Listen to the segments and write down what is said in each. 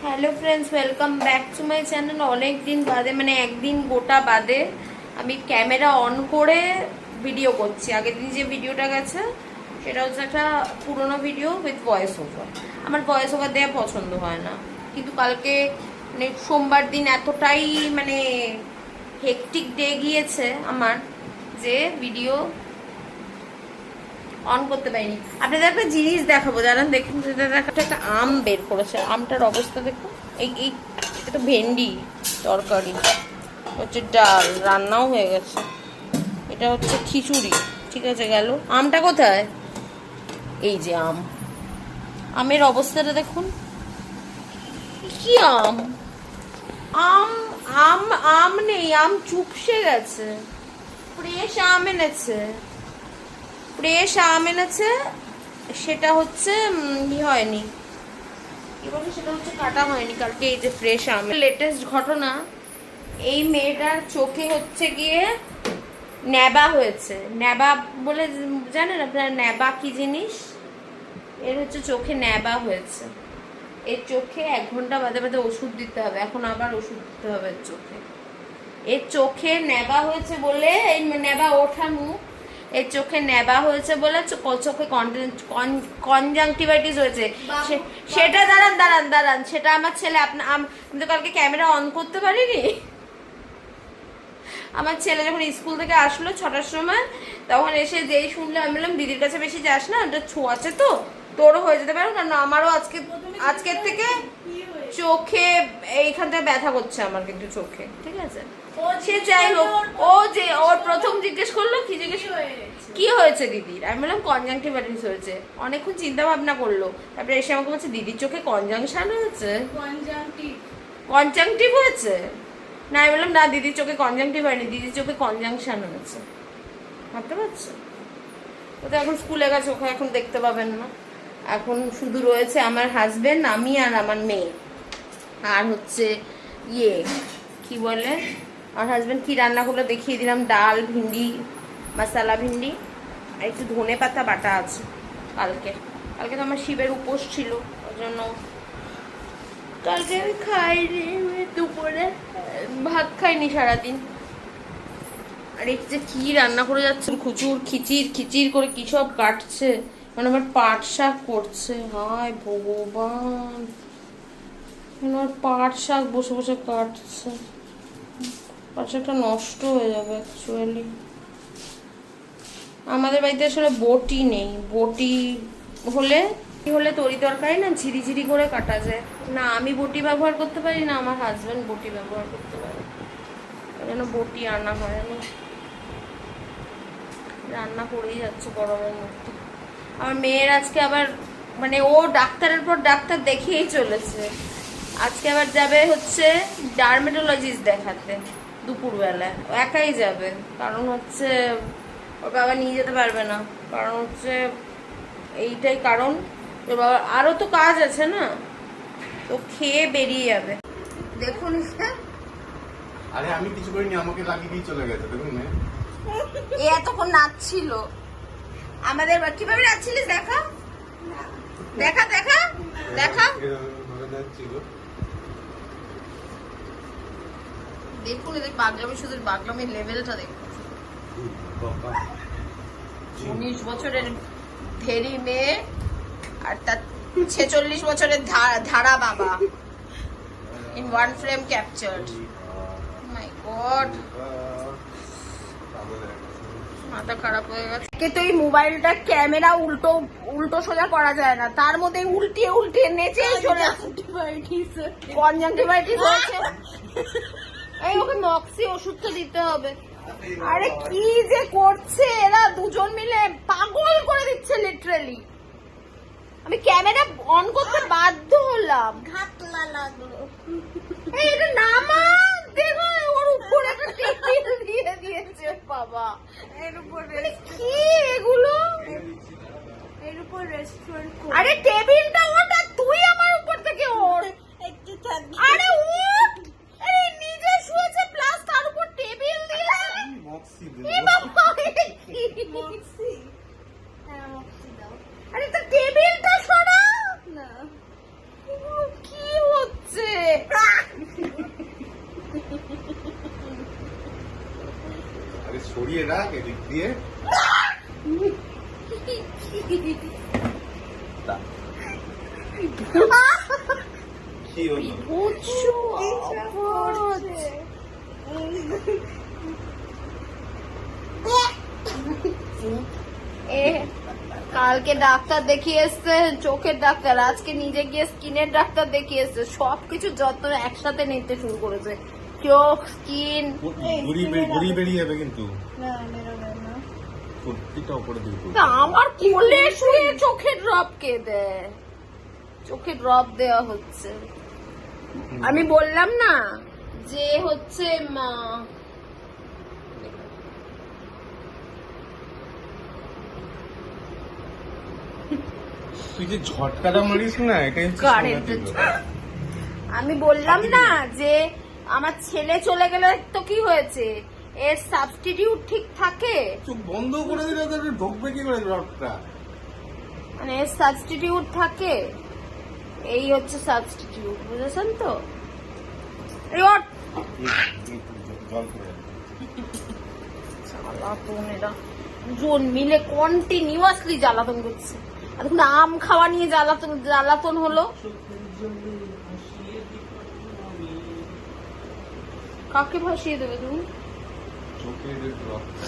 Hello friends, welcome back to my channel. অনেক দিন বাদে, মানে একদিন গোটা বাদে আমি ক্যামেরা অন করে ভিডিও করছি। আগের দিন যে ভিডিওটা গেছে সেটা হচ্ছে একটা পুরোনো ভিডিও উইথ ভয়েস ওভার। আমার ভয়েস ওভার দেওয়া পছন্দ হয় না, কিন্তু কালকে মানে সোমবার দিন এতটাই মানে হেকটিক ডে গিয়েছে আমার যে ভিডিও অন করতে পারিনি। আপনাদের একটা জিনিস দেখাবো, জানেন? দেখুন, একটা আম বের করেছে। আমটার অবস্থা দেখুন। এই এটা ভেন্ডি তরকারি, হচ্ছে ডাল, রান্নাও হয়ে গেছে। এটা হচ্ছে খিচুড়ি, ঠিক আছে গেল। আমটা কোথায়? এই যে আম, আমের অবস্থাটা দেখুন। কি আম? আম আম আম নেই, আম চুপসে গেছে। ফ্রেশ আম এনেছে, ফ্রেশ আম এনেছে, সেটা হচ্ছে ই হয়নি, কি বলে, সেটা হচ্ছে কাটা হয়নি কালকে। এই যে ফ্রেশ আম। লেটেস্ট ঘটনা, এই মেয়েটার চোখে হচ্ছে গিয়ে ন্যাবা হয়েছে। ন্যাবা বলে জানেন আপনারা ন্যাবা কি জিনিস? এর হচ্ছে চোখে ন্যাবা হয়েছে। এর চোখে 1 ঘন্টা বাদে বাদে ওষুধ দিতে হবে। এখন আবার ওষুধ দিতে হবে এর চোখে। এর চোখে ন্যাবা হয়েছে বলে, এই ন্যাবা ওঠা মুখ, এর চোখে নেবা হয়েছে বলে চোখে কনজাংটিভাইটিস হয়েছে। সেটা দাঁড়ান দাঁড়ান দাঁড়ান, সেটা আমার ছেলে, আমি তো কালকে ক্যামেরা অন করতে পারিনি। আমার ছেলে যখন স্কুল থেকে আসলো 6টার সময়, তখন এসে যেই শুনলো, আমি বললাম দিদির কাছে বেশি যাস না, ওটা ছোঁয়াছে তো, তোরও হয়ে যেতে পারে। কারণ আমারও আজকের থেকে চোখে এইখান থেকে ব্যথা করছে আমার, কিন্তু চোখে, ঠিক আছে। সে যাই হোক, ও যে ওর প্রথম জিজ্ঞেস করলো, কি হয়েছে দিদির? আমি বললাম কনজাংটিভাইটিস হয়েছে। অনেকক্ষণ চিন্তা ভাবনা করলো, তারপরে এসে আমাকে বলছে দিদির চোখে কনজাংশন হয়েছে, কনজাংটিভ হয়েছে। না, আমি বললাম না, দিদির চোখে কনজাংটিভ হয়নি, দিদির চোখে কনজাংশন হয়েছে। ভাবতে পারছো? ও তো এখন স্কুলে গেছে, ওখানে এখন দেখতে পাবেন না। এখন শুধু রয়েছে আমার হাজবেন্ড, আমি আর আমার মেয়ে। আর হচ্ছে ইয়ে কি বলে, আমার হাজবেন্ড কি রান্না করলো দেখিয়ে দিলাম। ডাল, ভিন্ডি, মশলা ভিন্ডি, আর একটু ধনে পাতা বাটা আছে। কালকে তো আমার শিবের উপোস ছিল, ওই জন্য কালকে আমি খাইনি। দুপুরে ভাত খাইনি সারাদিন। আর এই যে কি রান্না করে যাচ্ছে, খুচুর খিচির খিচির করে কি সব কাটছে, মানে আমার পাট শাক করছে। হায় ভগবান, আমার পাট শাক বসে বসে কাটছে। পাট শাকটা নষ্ট হয়ে যাবে অ্যাকচুয়ালি। আমাদের বাড়িতে আসলে বটি নেই। বটি হলে তরি তরকারি না ঝিরিঝিরি করে কাটা যায় না। আমি বটি ব্যবহার করতে পারি না, আমার হাজবেন্ড বটি ব্যবহার করতে পারে, ওই জন্য বটি আনা হয় না। রান্না করেই যাচ্ছে গরমের মধ্যে। আমার মেয়ের আজকে আবার, মানে ও ডাক্তারের পর ডাক্তার দেখেই চলেছে। আজকে আবার যাবে হচ্ছে ডার্মেটোলজিস্ট দেখাতে দুপুরবেলা। ও একাই যাবে, কারণ হচ্ছে ওর বাবা নিয়ে যেতে পারবে না। কারণ হচ্ছে এইটাই কারণ, ওর বাবার আরো তো কাজ আছে না, তো খেয়ে বেরিয়ে যাবে। দেখুন, আরে আমি কিছু করিনি, আমাকে লাগিয়ে দিয়ে চলে গেছে। দেখুন না, এ এতক্ষণ নাচছিল আমাদের। কিভাবে নাচছিলিস দেখা দেখা দেখা দেখা দেখুন, এদের পাগলামি, শুধু পাগলামির লেভেলটা দেখুন। 19 বছরের ধেরি মেয়ে আর তার 46 বছরের ধারা বাবা, in one frame captured. My god, মাথা খারাপ হয়ে গেছে। তো এই মোবাইলটা ক্যামেরা উল্টো সোজা করা যায় না, তার মধ্যে উল্টিয়ে নেচেই চলে কনজাংটিভাইটিস হয়েছে। এই ওকে মক্সি ওষুধটা দিতে হবে। আরে কি যে করছে এরা দুজন মিলে, পাগল করে দিচ্ছে লিটারালি। আমি ক্যামেরা অন করতে বাধ্য হলাম। ঘাটলা লাগলো। এই এটা নামা, দেখো ওর উপরে একটা টেবিল দিয়ে দিয়েছে বাবা। এর উপরে কি এগুলো? এর উপর রেস্টুরেন্ট। আরে টেবিলটা ওটা, তুই আমার উপর থেকে ওর একটু থাকবি। আরে উঠ, এই নিজে শুয়েছে প্লাস তার উপর টেবিল দিয়ে। মক্সি দিল। এই বাবা, মক্সি। হ্যাঁ মক্সি দাও। আরে তো টেবিলটা সরা না। কি হচ্ছে? দিয়ে রাখ এদিক দিয়ে। কি হলো? কালকে ডাক্তার দেখিয়ে এসছে, চোখের ডাক্তার, আজকে নিজে গিয়ে স্কিনের ডাক্তার দেখিয়ে এসছে, সবকিছু যত্ন একসাথে নিতে শুরু করেছে, চোখ, স্কিন। গুড়ি বেরিয়ে যাবে কিন্তু সত্যিটা উপরে দিকে। আমার কোলে শুয়ে চোখের ড্রপ কে দেয়? চোখে ড্রপ দেওয়া হচ্ছে। আমি বললাম না যে হচ্ছে তুই যে ঝটকাটা মারিস না, এটাই হচ্ছে কারেন্টের আমি বললাম না যে আমার ছেলে চলে গেলে তো কি হয়েছে, এর সাবস্টিটিউট ঠিক থাকে, চোখ বন্ধ করে দিলে তো ঢুকবে কি করে রডটা? মানে এর সাবস্টিটিউট থাকে, এই হচ্ছে সাবস্টিটিউট, বুঝেছেন তো? জল করে জ্বালাতন, এরা দুজন মিলে কন্টিনিউয়াসলি জ্বালাতন করছে। এখন আম খাওয়া নিয়ে জ্বালাতন হলো। কাকে ভাসিয়ে দেবে তুমি? চোখের রডটা।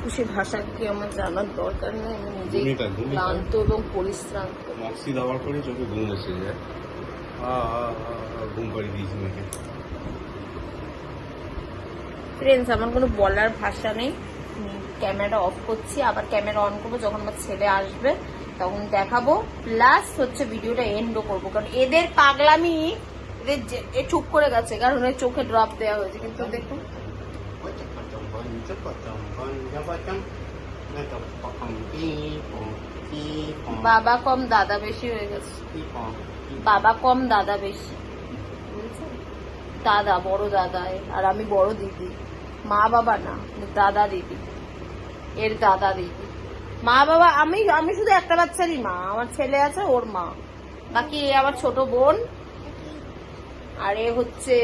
খুশি ভাষা কি আমার জানার দরকার নেই, আমি নিজেই ক্লান্ত এবং পরিশ্রান্ত। মক্সি দাবার করে চোখে ঘুম এসে যায়। ঘুম পাড়িয়ে দিয়েছি মেয়েকে। ফ্রেন্ডস, আমার কোনো বলার ভাষা নেই। ক্যামেরা অফ করছি, আবার ক্যামেরা অন করবো যখন আমার ছেলে আসবে, তখন দেখাবো। প্লাস হচ্ছে ভিডিওটা এন্ডও করবো, কারণ এদের পাগলামি, এদের চুপ করে গেছে, কারণ এর চোখে ড্রপ দেওয়া হয়েছে। কিন্তু দেখুন, বাবা কম দাদা বেশি হয়ে গেছে। বাবা কম দাদা বেশি, বুঝেছেন? দাদা, বড় দাদা, আর আমি বড় দিদি। মা বাবা না, দাদা দিদি, এর দাদা দিদি। মা বাবা, আমি শুধু একটা বাচ্চারই মা, আমার ছেলে আছে, ওর মা। বাকি এ আমার ছোট বোন, আর এ হচ্ছে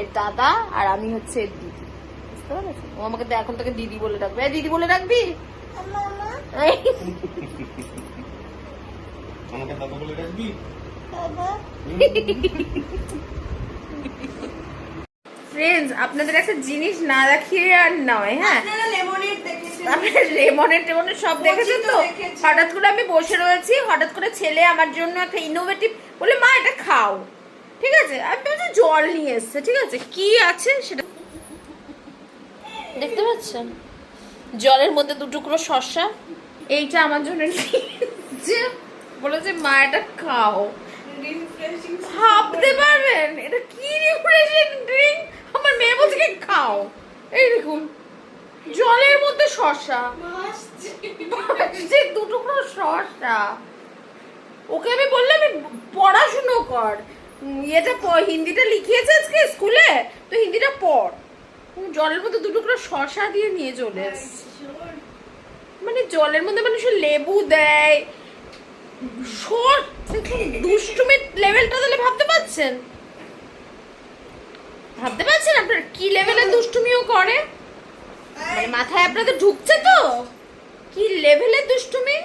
এর দাদা, আর আমি হচ্ছে এর দিদি। বুঝতে পারছো? ও আমাকে এখন থেকে দিদি বলে ডাকবে। দিদি বলে ডাকবি? আমাকে দাদা বলে ডাকবি? ফ্রেন্ডস, আপনাদের একটা জিনিস না দেখিয়ে আর নয়, হ্যাঁ, লেমনের সব দেখেছেন তো। হঠাৎ করে আমি বসে রয়েছি, হঠাৎ করে ছেলে আমার জন্য একটা ইনোভেটিভ বলে, মা এটা খাও, ঠিক আছে? আমি বলছি জল নিয়ে এসছে, ঠিক আছে, কি আছে সেটা দেখতে পাচ্ছেন, জলের মধ্যে 2 টুকরো শসা, এইটা আমার জন্য নিয়ে বলেছে মা এটা খাও। ভাবতে পারবেন এটা কি রিফ্রেশিং ড্রিঙ্ক? আমার মেয়ে বলছে কি খাও, এই দেখুন জলের মধ্যে শসা, 2 টুকরো শসা। ওকে আমি বললাম পড়াশুনো কর, এটা হিন্দিটা লিখিয়েছে আজকে স্কুলে, তো হিন্দিটা পড়। জলের মধ্যে 2 টুকরো শসা দিয়ে নিয়ে চলে এসছে। মানে জলের মধ্যে মানুষের লেবু দেয়, দুষ্টুমির লেভেলটা তাহলে ভাবতে পারছেন? আপনার কি লেভেলের দুষ্টুমিও করে? মানে মাথায় আপনাদের ঢুকছে তো কি লেভেলের দুষ্টুমি?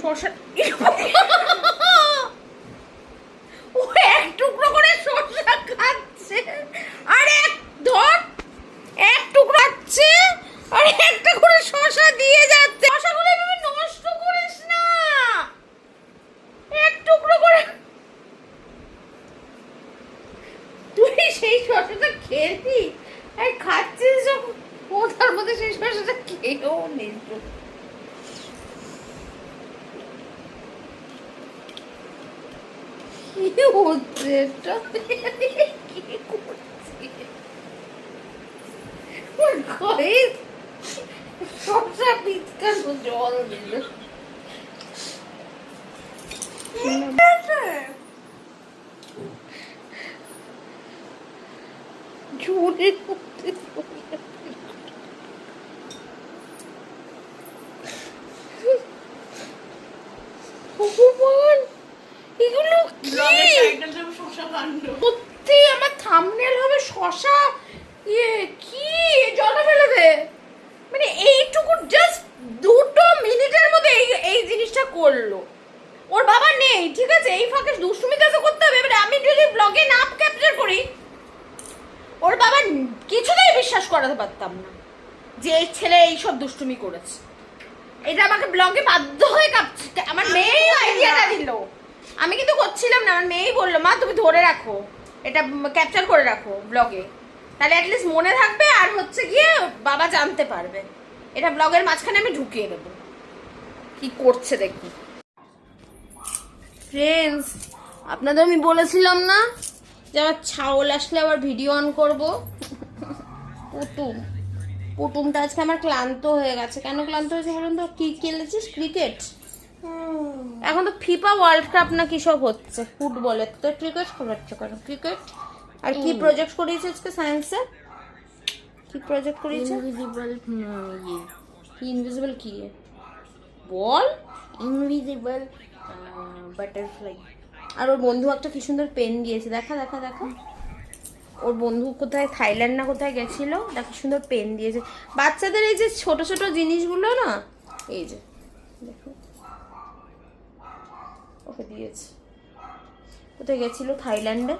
শসা ও 1 টুকরো করে শসা খাচ্ছে, আরে ধর 1 টুকরো আছে আর একটা করে শসা দিয়ে যাচ্ছে। শসাগুলো এভাবে নষ্ট করিস না, 1 টুকরো করে। তুই সেই শসাটা খেলি আর খাচ্ছিস যখন, ও তার মধ্যে সেই শসাটা খেয়েও নিস। কি হচ্ছে এটা? কি করছে? শসা পিচকানো জল দিল। ঝুড়ির মধ্যে ভগবান, এগুলো সত্যি আমার থাম্বনেল হবে শশা ইয়ে কি জলটা ফেলে দে মানে এইটুকু জাস্ট 2 মিনিটের মধ্যে এই জিনিসটা করলো ওর বাবা নেই ঠিক আছে এই ফাঁকে দুষ্টুমিটা তো করতে হবে এবারে আমি যদি ব্লগে নাম ক্যাপচার করি ওর বাবা কিছুতেই বিশ্বাস করাতে পারতাম না যে এই ছেলে এইসব দুষ্টুমি করেছে এটা আমাকে ব্লগে বাধ্য হয়ে আমার মেয়েই আইডিয়াটা দিল আমি কিন্তু করছিলাম না আমার মেয়েই বললো মা তুমি ধরে রাখো এটা ক্যাপচার করে রাখো ব্লগে তাহলে অ্যাটলিস্ট মনে থাকবে আর হচ্ছে গিয়ে বাবা জানতে পারবে এটা ব্লগের মাঝখানে আমি ঢুকিয়ে দেবো কি করছে দেখি ফ্রেন্ডস আপনাদের আমি বলেছিলাম না যে আমার ছাওল আসলে আবার ভিডিও অন করবো পুটুমটা আজকে আমার ক্লান্ত হয়ে গেছে কেন ক্লান্ত হয়েছে বলুন তো কি খেলেছিস ক্রিকেট এখন তো ফিফা ওয়ার্ল্ড কাপ না কি সব হচ্ছে ফুটবলের তো ক্রিকেট খেলাচ্ছে কেন ক্রিকেট আর কি প্রজেক্ট করিয়েছে আজকে সায়েন্সে কি প্রজেক্ট করিয়েছে ইনভিজিবল কি বল ইনভিজিবল বাটারফ্লাই আর ওর বন্ধু একটা কি সুন্দর পেন দিয়েছে দেখা দেখা দেখা ওর বন্ধু কোথায় থাইল্যান্ড না কোথায় গেছিল দেখো সুন্দর পেন দিয়েছে বাচ্চাদের এই যে ছোট ছোট জিনিসগুলো না এই যে দেখো ওকে দিয়েছে কোথায় গেছিল থাইল্যান্ডে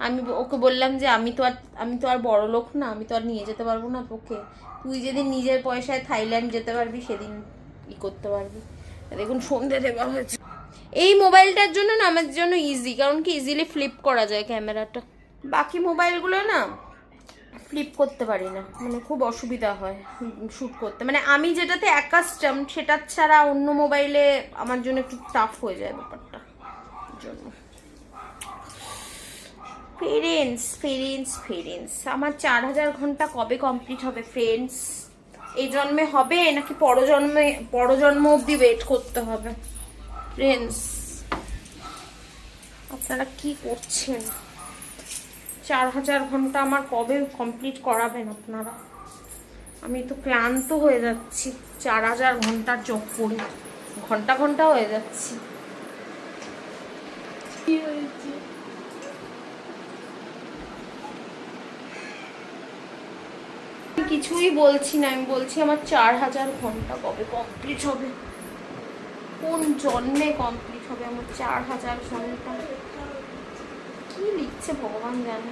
আমি ওকে বললাম যে আমি তো আর বড় লোক না আমি তো আর নিয়ে যেতে পারবো না তোকে তুই যেদিন নিজের পয়সায় থাইল্যান্ড যেতে পারবি সেদিন ই করতে পারবি দেখুন সন্ধে দেওয়া হয়েছে এই মোবাইলটার জন্য না আমার জন্য ইজি কারণ কি ইজিলি ফ্লিপ করা যায় ক্যামেরাটা বাকি মোবাইলগুলো না ফ্লিপ করতে পারি না মানে খুব অসুবিধা হয় শ্যুট করতে মানে আমি যেটাতে অ্যাকাস্টম সেটা ছাড়া অন্য মোবাইলে আমার জন্য একটু টাফ হয়ে যায় ব্যাপারটা জন্য ফ্রেন্ডস আমার 4000 ঘন্টা কবে কমপ্লিট হবে ফ্রেন্ডস এই জন্মে হবে নাকি পরজন্ম অবধি ওয়েট করতে হবে ফ্রেন্ডস আপনারা কি করছেন 4000 ঘন্টা আমার কবে কমপ্লিট করাবেন আপনারা আমি তো ক্লান্ত হয়ে যাচ্ছি 4000 ঘন্টার জব করে ঘন্টা ঘন্টা হয়ে যাচ্ছি কি হয়েছে কিছুই বলছি না আমি বলছি আমার 4000 ঘন্টা কবে কমপ্লিট হবে কোন জন্মে কমপ্লিট হবে আমার 4000 ঘন্টা কি লিখছে ভগবান জানে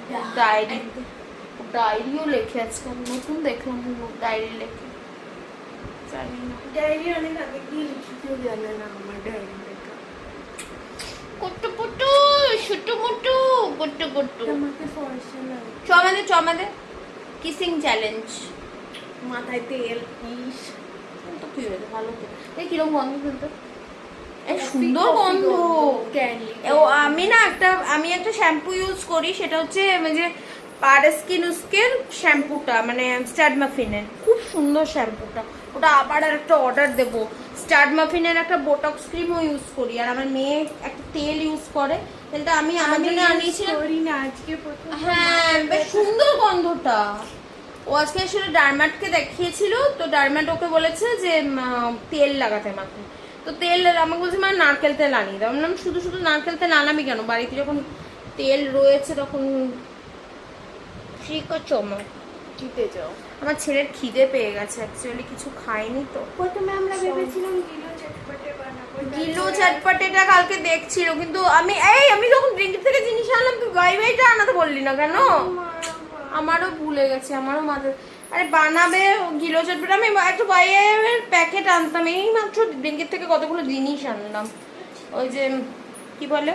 ডায়েরিও লেখে আজকে আমি নতুন দেখলাম ডায়েরি লেখে জানি না ডায়েরি অনেক আগে কি লিখি কেউ জানে না আমার ডায়েরি লেখা কুট্টু পুট্টু শুটু মুটু গুট্টু গুট্টু আমাকে ফর্সা লাগে চমাদে কিসিং চ্যালেঞ্জ মাথায় তেল ইস তো কি হয়েছে ভালো তো এই কিরকম গন্ধ শুনতো এই সুন্দর গন্ধ ও আমি একটা শ্যাম্পু ইউজ করি সেটা হচ্ছে যে পারস্কিনুস্কের শ্যাম্পুটা মানে স্টাড মাফিনের খুব সুন্দর শ্যাম্পুটা ওটা আবার আর একটা অর্ডার দেবো স্টাড মাফিনের একটা বোটক্স ক্রিমও ইউজ করি আর আমার মেয়ে একটা তেল ইউজ করে তেলটা আমি আমার জন্য আনিয়েছিলাম হ্যাঁ বেশ সুন্দর গন্ধটা ও আজকে আসলে ডারমাটকে দেখিয়েছিল তো ডারমাট ওকে বলেছে যে তেল লাগাতে মাকে তো তেল আমাকে বলছে মানে নারকেল তেল আনিয়ে দাও বললাম শুধু শুধু নারকেল তেল আনাবি কেন বাড়িতে যখন তেল রয়েছে তখন খেতে যাও আমার ছেলের খিদে পেয়ে গেছে অ্যাকচুয়ালি কিছু খাইনি তো প্রথমে আমরা ভেবেছিলাম গিলো চটপটেটা কালকে দেখছিল কিন্তু আমি যখন ব্লিঙ্কিট থেকে জিনিস আনলাম তুই বাইটা আনাতে বললি না কেন আমারও ভুলে গেছে আমারও মাঝে আরে বানাবে গিলো চটপট আমি একটু বাইয়ের প্যাকেট আনতাম এই মাত্র ব্লিঙ্কিট থেকে কতগুলো জিনিস আনলাম ওই যে কি বলে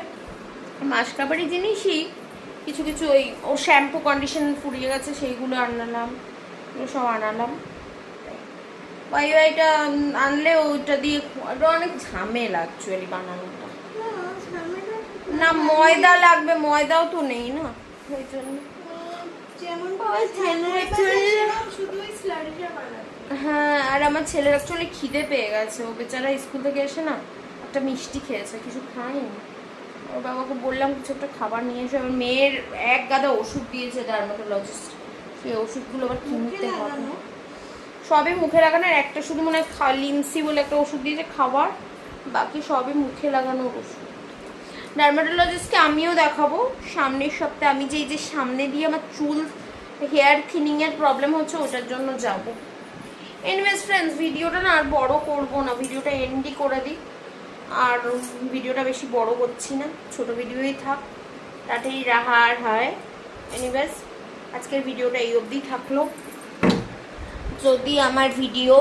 মাসকাবারি জিনিসই কিছু কিছু ওই ও শ্যাম্পু কন্ডিশন ফুরিয়ে গেছে সেইগুলো আনালাম সব আনালাম বাইটা আনলে ওইটা দিয়ে অনেক ঝামেলা অ্যাকচুয়ালি বানানোটা না ময়দা লাগবে ময়দাও তো নেই না ওই জন্য হ্যাঁ আর আমার ছেলের অ্যাকচুয়ালি খিদে পেয়ে গেছে ও বেচারা স্কুল থেকে এসে না একটা মিষ্টি খেয়েছে কিছু খায়নি ওর বাবাকে বললাম কিছু একটা খাবার নিয়ে এসে আমার মেয়ের এক গাদা ওষুধ দিয়েছে ডার্মাটোলজিস্ট সেই ওষুধগুলো আবার কিনতে হবে সবই মুখে লাগানোর একটা শুধু মনে হয় লিমসি বলে একটা ওষুধ দিয়েছে খাবার বাকি সবই মুখে লাগানোর ওষুধ ডার্মাটোলজিস্টকে আমিও দেখাবো সামনের সপ্তাহে। আমি যে এই যে সামনে দিয়ে আমার চুল হেয়ার থিনিংয়ের প্রবলেম হচ্ছে, ওটার জন্য যাব। এনিওয়েজ ফ্রেন্ডস, ভিডিওটা না আর বড় করবো না, ভিডিওটা এন্ডই করে দিই। আর ভিডিওটা বেশি বড় করছি না, ছোট ভিডিওই থাক, তাতেই রাহা আর হয়। এনিওয়েজ, আজকের ভিডিওটা এই অবধি থাকলো। যদি আমার ভিডিও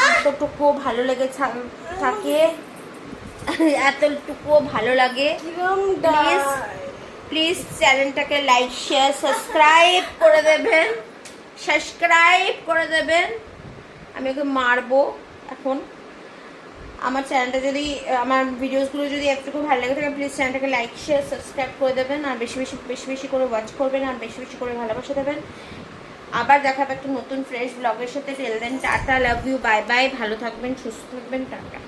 এতটুকু ভালো লেগে থাকে, এতটুকু ভালো লাগে, প্লিজ প্লিজ চ্যানেলটাকে লাইক শেয়ার সাবস্ক্রাইব করে দেবেন, সাবস্ক্রাইব করে দেবেন। আমি ওকে মারবো এখন। আমার চ্যানেলটা যদি, আমার ভিডিওসগুলো যদি একটুকু ভালো লাগে থাকে, প্লিজ চ্যানেলটাকে লাইক শেয়ার সাবস্ক্রাইব করে দেবেন। আর বেশি বেশি করে ওয়াচ করবেন, আর বেশি বেশি করে ভালোবাসা দেবেন। আবার দেখা হবে একটা নতুন ফ্রেশ ব্লগের সাথে। Till then tata, love you, bye bye. ভালো থাকবেন, সুস্থ থাকবেন, টাটা।